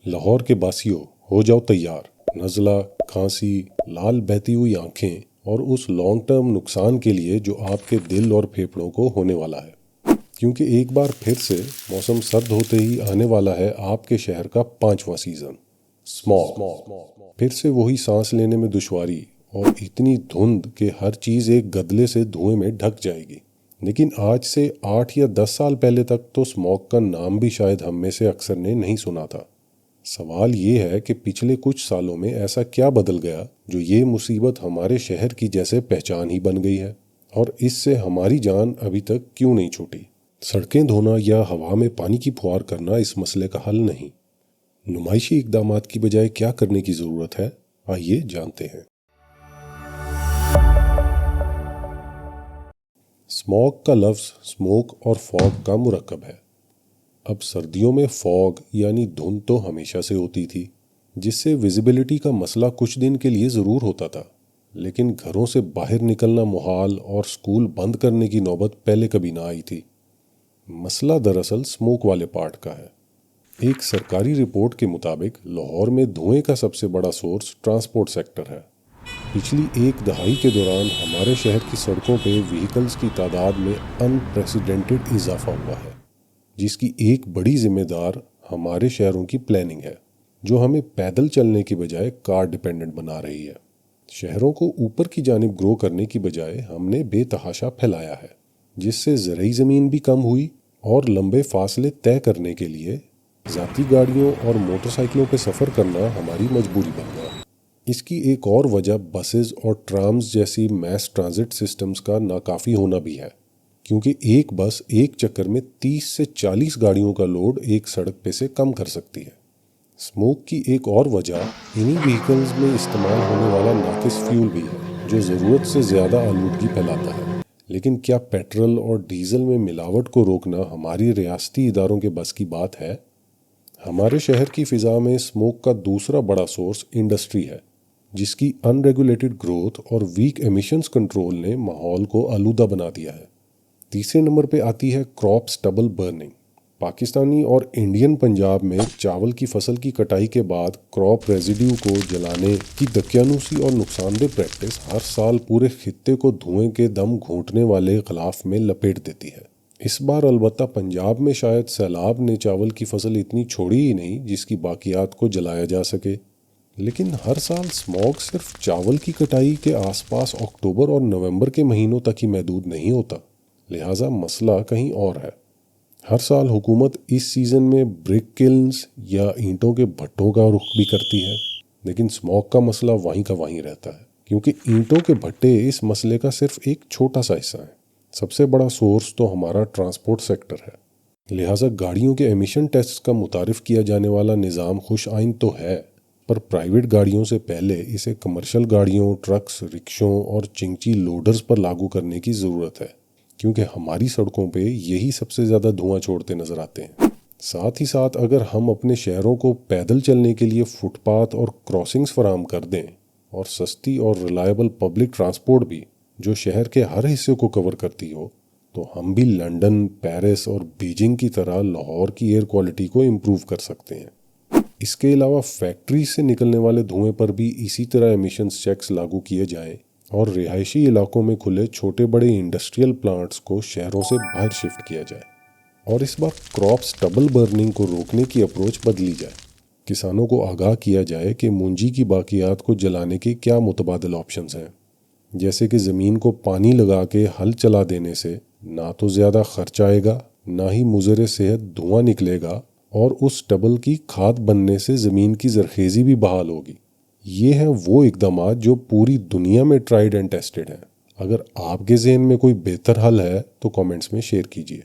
لاہور کے باسیوں ہو جاؤ تیار، نزلہ، کھانسی، لال بہتی ہوئی آنکھیں اور اس لانگ ٹرم نقصان کے لیے جو آپ کے دل اور پھیپھڑوں کو ہونے والا ہے، کیونکہ ایک بار پھر سے موسم سرد ہوتے ہی آنے والا ہے آپ کے شہر کا 5واں سیزن، اسموگ۔ پھر سے وہی سانس لینے میں دشواری اور اتنی دھند کہ ہر چیز ایک گدلے سے دھوئیں میں ڈھک جائے گی۔ لیکن آج سے 8 یا 10 سال پہلے تک تو اسموگ کا نام بھی شاید ہم میں سے اکثر نے نہیں سنا تھا۔ سوال یہ ہے کہ پچھلے کچھ سالوں میں ایسا کیا بدل گیا جو یہ مصیبت ہمارے شہر کی جیسے پہچان ہی بن گئی ہے، اور اس سے ہماری جان ابھی تک کیوں نہیں چھوٹی؟ سڑکیں دھونا یا ہوا میں پانی کی پھوار کرنا اس مسئلے کا حل نہیں۔ نمائشی اقدامات کی بجائے کیا کرنے کی ضرورت ہے؟ آئیے جانتے ہیں۔ اسموگ کا لفظ اسموک اور فوگ کا مرکب ہے۔ اب سردیوں میں فوگ یعنی دھند تو ہمیشہ سے ہوتی تھی، جس سے ویزیبلٹی کا مسئلہ کچھ دن کے لیے ضرور ہوتا تھا، لیکن گھروں سے باہر نکلنا محال اور سکول بند کرنے کی نوبت پہلے کبھی نہ آئی تھی۔ مسئلہ دراصل اسموک والے پارٹ کا ہے۔ ایک سرکاری رپورٹ کے مطابق لاہور میں دھوئیں کا سب سے بڑا سورس ٹرانسپورٹ سیکٹر ہے۔ پچھلی ایک دہائی کے دوران ہمارے شہر کی سڑکوں پہ وہیکلز کی تعداد میں انپریسیڈنٹڈ اضافہ ہوا ہے، جس کی ایک بڑی ذمہ دار ہمارے شہروں کی پلاننگ ہے، جو ہمیں پیدل چلنے کی بجائے کار ڈیپینڈنٹ بنا رہی ہے۔ شہروں کو اوپر کی جانب گرو کرنے کی بجائے ہم نے بے تحاشا پھیلایا ہے، جس سے زرعی زمین بھی کم ہوئی اور لمبے فاصلے طے کرنے کے لیے ذاتی گاڑیوں اور موٹر سائیکلوں پہ سفر کرنا ہماری مجبوری بن گیا۔ اس کی ایک اور وجہ بسز اور ٹرامز جیسی میس ٹرانزٹ سسٹمز کا ناکافی ہونا بھی ہے، کیونکہ ایک بس ایک چکر میں 30 سے 40 گاڑیوں کا لوڈ ایک سڑک پہ سے کم کر سکتی ہے۔ اسموک کی ایک اور وجہ انہی وہیکلز میں استعمال ہونے والا ناقص فیول بھی ہے، جو ضرورت سے زیادہ آلودگی پھیلاتا ہے۔ لیکن کیا پیٹرول اور ڈیزل میں ملاوٹ کو روکنا ہماری ریاستی اداروں کے بس کی بات ہے؟ ہمارے شہر کی فضا میں اسموک کا دوسرا بڑا سورس انڈسٹری ہے، جس کی ان ریگولیٹڈ گروتھ اور ویک ایمیشنز کنٹرول نے ماحول کو آلودہ بنا دیا ہے۔ تیسرے نمبر پہ آتی ہے کراپ سٹبل برننگ۔ پاکستانی اور انڈین پنجاب میں چاول کی فصل کی کٹائی کے بعد کراپ ریزیڈیو کو جلانے کی دقیانوسی اور نقصان دہ پریکٹس ہر سال پورے خطے کو دھوئیں کے دم گھونٹنے والے غلاف میں لپیٹ دیتی ہے۔ اس بار البتہ پنجاب میں شاید سیلاب نے چاول کی فصل اتنی چھوڑی ہی نہیں جس کی باقیات کو جلایا جا سکے۔ لیکن ہر سال اسموگ صرف چاول کی کٹائی کے آس پاس اکتوبر اور نومبر کے مہینوں تک ہی محدود نہیں ہوتا، لہٰذا مسئلہ کہیں اور ہے۔ ہر سال حکومت اس سیزن میں برک کلنز یا اینٹوں کے بھٹوں کا رخ بھی کرتی ہے، لیکن اسموگ کا مسئلہ وہیں کا وہیں رہتا ہے، کیونکہ اینٹوں کے بھٹے اس مسئلے کا صرف ایک چھوٹا سا حصہ ہے۔ سب سے بڑا سورس تو ہمارا ٹرانسپورٹ سیکٹر ہے، لہٰذا گاڑیوں کے ایمیشن ٹیسٹ کا متعارف کیا جانے والا نظام خوش آئند تو ہے، پر پرائیویٹ گاڑیوں سے پہلے اسے کمرشل گاڑیوں، ٹرکس، رکشوں اور چنگچی لوڈرز پر لاگو کرنے کی ضرورت ہے، کیونکہ ہماری سڑکوں پہ یہی سب سے زیادہ دھواں چھوڑتے نظر آتے ہیں۔ ساتھ ہی ساتھ اگر ہم اپنے شہروں کو پیدل چلنے کے لیے فٹ پاتھ اور کراسنگز فراہم کر دیں، اور سستی اور ریلائبل پبلک ٹرانسپورٹ بھی جو شہر کے ہر حصے کو کور کرتی ہو، تو ہم بھی لندن، پیرس اور بیجنگ کی طرح لاہور کی ایئر کوالٹی کو امپروو کر سکتے ہیں۔ اس کے علاوہ فیکٹری سے نکلنے والے دھوئیں پر بھی اسی طرح ایمیشنز چیکس لاگو کیے جائیں اور رہائشی علاقوں میں کھلے چھوٹے بڑے انڈسٹریل پلانٹس کو شہروں سے باہر شفٹ کیا جائے، اور اس بار کراپ سٹبل برننگ کو روکنے کی اپروچ بدلی جائے۔ کسانوں کو آگاہ کیا جائے کہ منجی کی باقیات کو جلانے کے کیا متبادل آپشنز ہیں، جیسے کہ زمین کو پانی لگا کے ہل چلا دینے سے نہ تو زیادہ خرچ آئے گا، نہ ہی مضر صحت دھواں نکلے گا، اور اس سٹبل کی کھاد بننے سے زمین کی زرخیزی بھی بحال ہوگی۔ یہ ہیں وہ اقدامات جو پوری دنیا میں ٹرائیڈ اینڈ ٹیسٹڈ ہیں۔ اگر آپ کے ذہن میں کوئی بہتر حل ہے تو کامنٹس میں شیئر کیجیے۔